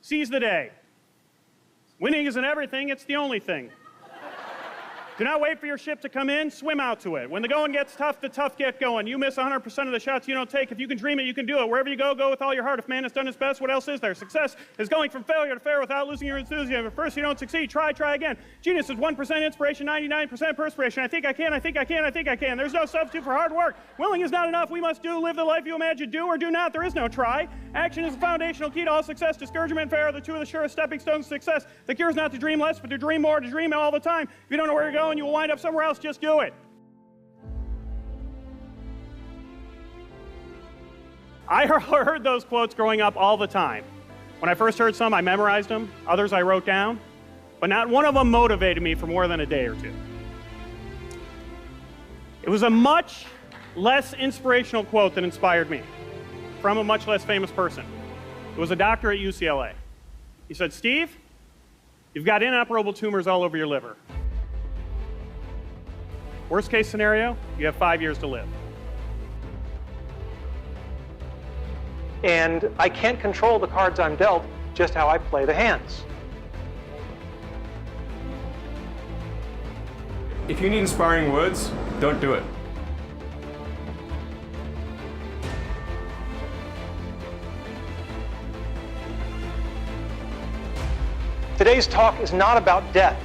Seize the day. Winning isn't everything, it's the only thing. Do not wait for your ship to come in, swim out to it. When the going gets tough, the tough get going. You miss 100% of the shots you don't take. If you can dream it, you can do it. Wherever you go, go with all your heart. If man has done his best, what else is there? Success is going from failure to failure without losing your enthusiasm. If first you don't succeed, try again. Genius is 1% inspiration, 99% perspiration. I think I can. There's no substitute for hard work. Willing is not enough. We must do, live the life you imagine. Do or do not. There is no try. Action is the foundational key to all success. Discouragement and failure are the two of the surest stepping stones to success. The cure is not to dream less, but to dream more, to dream all the time. If you don't know where you're going, you will wind up somewhere else. Just do it. I heard those quotes growing up all the time. When I first heard some, I memorized them. Others I wrote down. But not one of them motivated me for more than a day or two. It was a much less inspirational quote that inspired me, from a much less famous person. It was a doctor at UCLA. He said, Steve, you've got inoperable tumors all over your liver. Worst case scenario, you have 5 years to live. And I can't control the cards I'm dealt, just how I play the hands. If you need inspiring words, don't do it. Today's talk is not about death.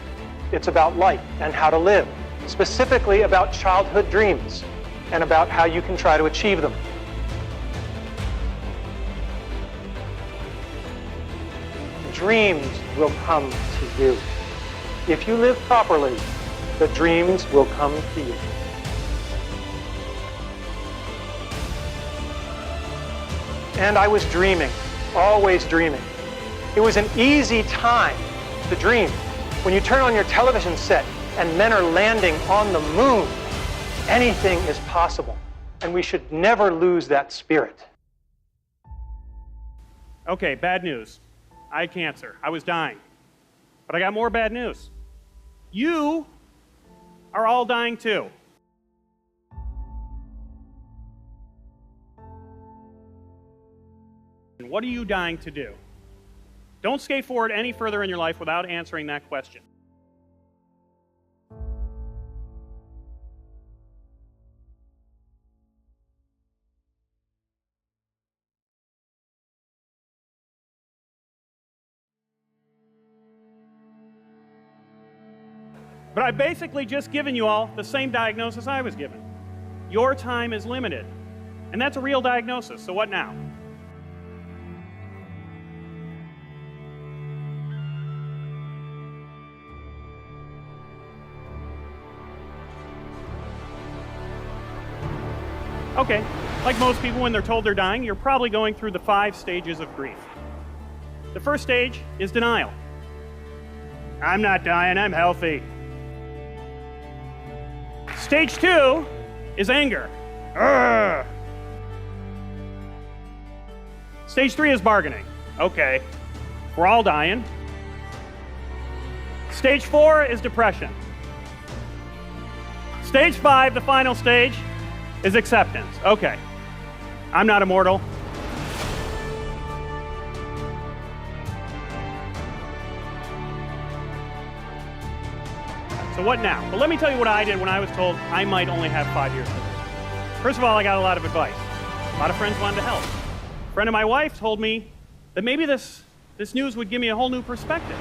It's about life and how to live, specifically about childhood dreams and about how you can try to achieve them. Dreams will come to you. If you live properly, the dreams will come to you. And I was dreaming, always dreaming. It was an easy time to dream. When you turn on your television set and men are landing on the moon, anything is possible. And we should never lose that spirit. Okay, bad news. I had cancer. I was dying. But I got more bad news. You are all dying too. And what are you dying to do? Don't skate forward any further in your life without answering that question. But I've basically just given you all the same diagnosis I was given. Your time is limited. And that's a real diagnosis, so what now? Okay, like most people when they're told they're dying, you're probably going through the 5 stages of grief. The first stage is denial. I'm not dying, I'm healthy. Stage 2 is anger. Urgh. Stage 3 is bargaining. Okay, we're all dying. Stage 4 is depression. Stage 5, the final stage, is acceptance. Okay, I'm not immortal. So what now? Well, let me tell you what I did when I was told I might only have 5 years to live. First of all, I got a lot of advice. A lot of friends wanted to help. A friend of my wife told me that maybe this news would give me a whole new perspective.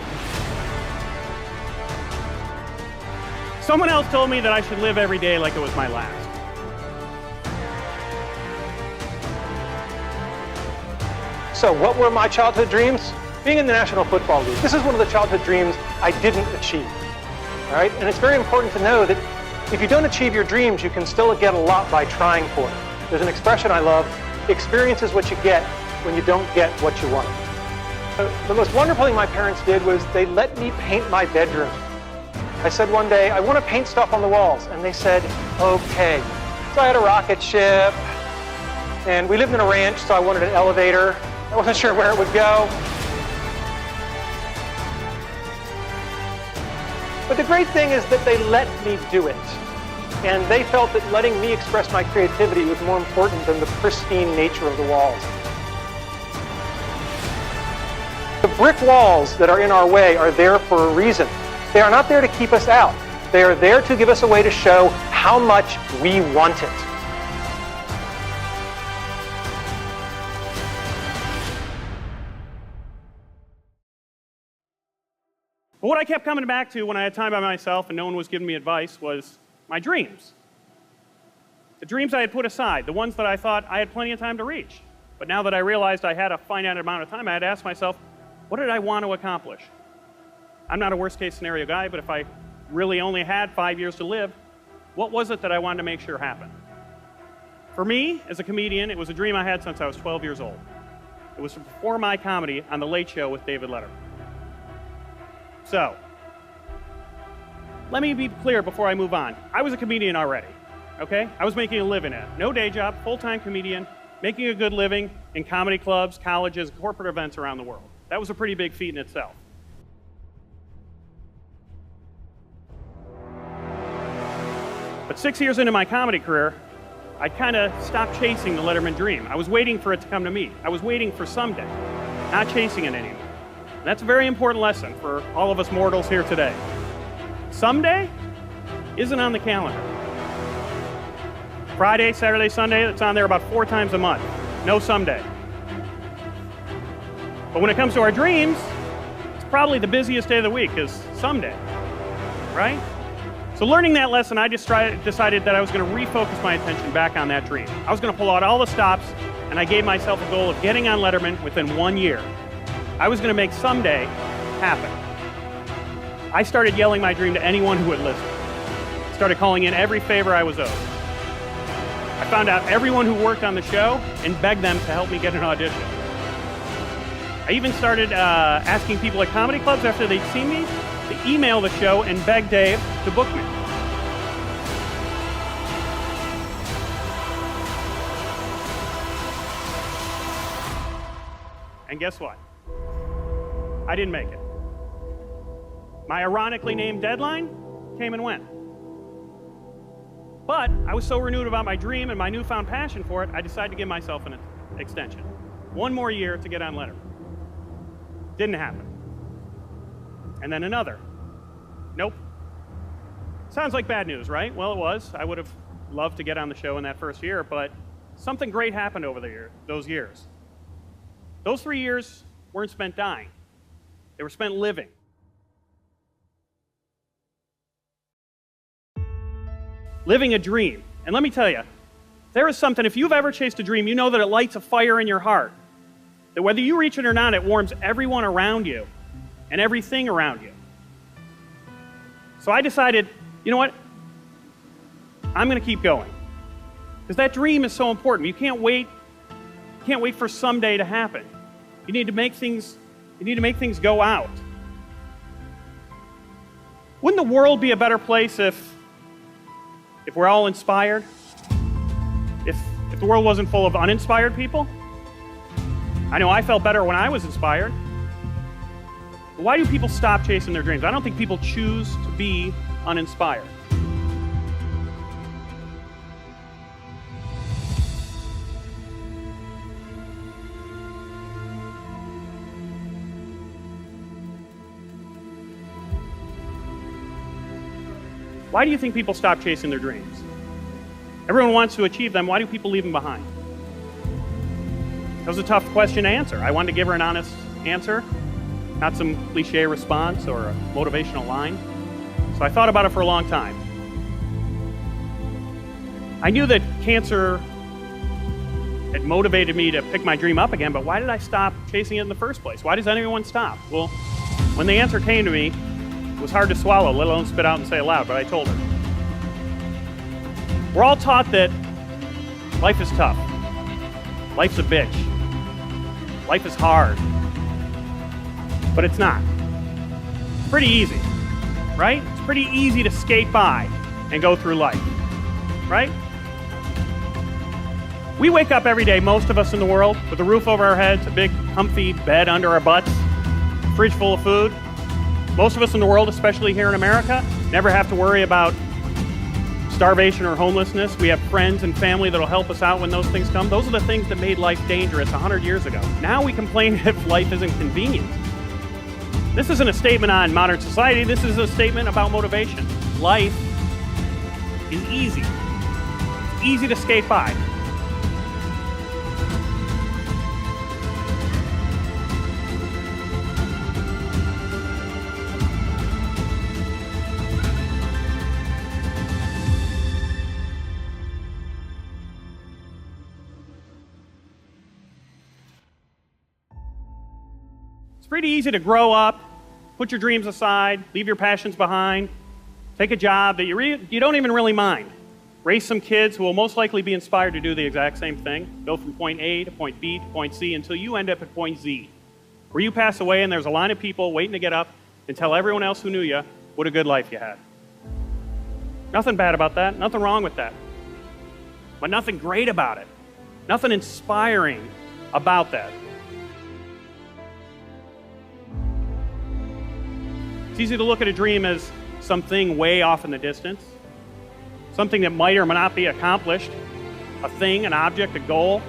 Someone else told me that I should live every day like it was my last. So what were my childhood dreams? Being in the National Football League. This is one of the childhood dreams I didn't achieve. All right? And it's very important to know that if you don't achieve your dreams, you can still get a lot by trying for it. There's an expression I love, experience is what you get when you don't get what you want. The most wonderful thing my parents did was they let me paint my bedroom. I said one day, I want to paint stuff on the walls. And they said, okay. So I had a rocket ship, and we lived in a ranch, so I wanted an elevator. I wasn't sure where it would go. But the great thing is that they let me do it. And they felt that letting me express my creativity was more important than the pristine nature of the walls. The brick walls that are in our way are there for a reason. They are not there to keep us out. They are there to give us a way to show how much we want it. But what I kept coming back to when I had time by myself and no one was giving me advice was my dreams. The dreams I had put aside, the ones that I thought I had plenty of time to reach. But now that I realized I had a finite amount of time, I had to ask myself, what did I want to accomplish? I'm not a worst-case scenario guy, but if I really only had 5 years to live, what was it that I wanted to make sure happened? For me, as a comedian, it was a dream I had since I was 12 years old. It was to perform my comedy on The Late Show with David Letterman. So, let me be clear before I move on. I was a comedian already, okay? I was making a living at it. No day job, full-time comedian, making a good living in comedy clubs, colleges, corporate events around the world. That was a pretty big feat in itself. But 6 years into my comedy career, I kind of stopped chasing the Letterman dream. I was waiting for it to come to me. I was waiting for someday, not chasing it anymore. And that's a very important lesson for all of us mortals here today. Someday isn't on the calendar. Friday, Saturday, Sunday, it's on there about 4 times a month. No someday. But when it comes to our dreams, it's probably the busiest day of the week is someday, right? So learning that lesson, I just decided that I was going to refocus my attention back on that dream. I was going to pull out all the stops, and I gave myself a goal of getting on Letterman within 1 year. I was going to make someday happen. I started yelling my dream to anyone who would listen. Started calling in every favor I was owed. I found out everyone who worked on the show and begged them to help me get an audition. I even started asking people at comedy clubs after they'd seen me to email the show and beg Dave to book me. And guess what? I didn't make it. My ironically named deadline came and went. But I was so renewed about my dream and my newfound passion for it, I decided to give myself an extension. 1 more year to get on Letterman. Didn't happen. And then another. Nope. Sounds like bad news, right? Well, it was. I would have loved to get on the show in that first year, but something great happened over those years. Those 3 years weren't spent dying. They were spent living. Living a dream. And let me tell you, there is something, if you've ever chased a dream, you know that it lights a fire in your heart. That whether you reach it or not, it warms everyone around you and everything around you. So I decided, you know what? I'm going to keep going. Because that dream is so important. You can't wait for someday to happen. You need to make things go out. Wouldn't the world be a better place if we're all inspired? If the world wasn't full of uninspired people? I know I felt better when I was inspired. But why do people stop chasing their dreams? I don't think people choose to be uninspired. Why do you think people stop chasing their dreams? Everyone wants to achieve them. Why do people leave them behind? That was a tough question to answer. I wanted to give her an honest answer, not some cliche response or a motivational line. So I thought about it for a long time. I knew that cancer had motivated me to pick my dream up again, but why did I stop chasing it in the first place? Why does anyone stop? Well, when the answer came to me, it was hard to swallow, let alone spit out and say aloud, but I told her. We're all taught that life is tough. Life's a bitch. Life is hard. But it's not. It's pretty easy, right? It's pretty easy to skate by and go through life, right? We wake up every day, most of us in the world, with a roof over our heads, a big comfy bed under our butts, a fridge full of food. Most of us in the world, especially here in America, never have to worry about starvation or homelessness. We have friends and family that'll help us out when those things come. Those are the things that made life dangerous 100 years ago. Now we complain if life isn't convenient. This isn't a statement on modern society. This is a statement about motivation. Life is easy. It's easy to skate by. It's pretty easy to grow up, put your dreams aside, leave your passions behind, take a job that you don't even really mind, raise some kids who will most likely be inspired to do the exact same thing, go from point A to point B to point C until you end up at point Z, where you pass away and there's a line of people waiting to get up and tell everyone else who knew you what a good life you had. Nothing bad about that, nothing wrong with that, but nothing great about it, nothing inspiring about that. It's easy to look at a dream as something way off in the distance, something that might or might not be accomplished, a thing, an object, a goal,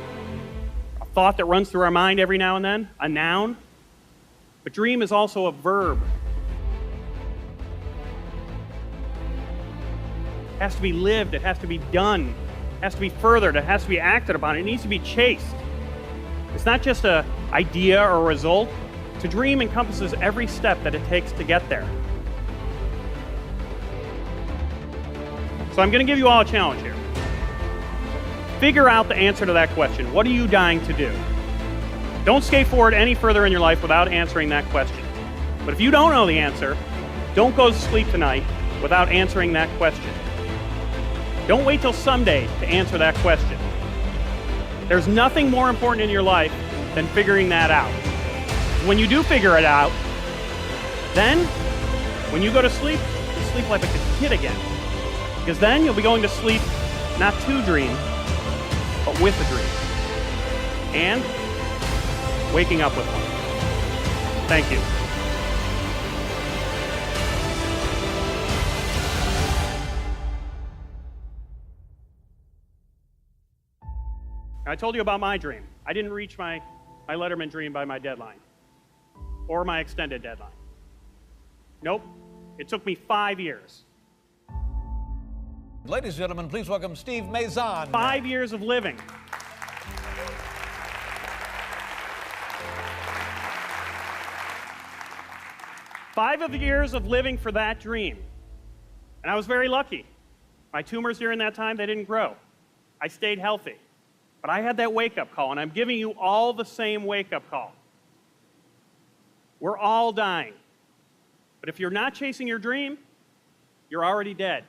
a thought that runs through our mind every now and then, a noun. But dream is also a verb. It has to be lived, it has to be done, it has to be furthered, it has to be acted upon, it needs to be chased. It's not just an idea or a result. To dream encompasses every step that it takes to get there. So I'm going to give you all a challenge here. Figure out the answer to that question. What are you dying to do? Don't skate forward any further in your life without answering that question. But if you don't know the answer, don't go to sleep tonight without answering that question. Don't wait till someday to answer that question. There's nothing more important in your life than figuring that out. When you do figure it out, then when you go to sleep, you sleep like a kid again. Because then you'll be going to sleep not to dream, but with a dream. And waking up with one. Thank you. I told you about my dream. I didn't reach my Letterman dream by my deadline. Or my extended deadline. Nope, it took me 5 years. Ladies and gentlemen, please welcome Steve Mazan. 5 years of living. Five of the years of living for that dream. And I was very lucky. My tumors during that time, they didn't grow. I stayed healthy. But I had that wake-up call, and I'm giving you all the same wake-up call. We're all dying. But if you're not chasing your dream, you're already dead.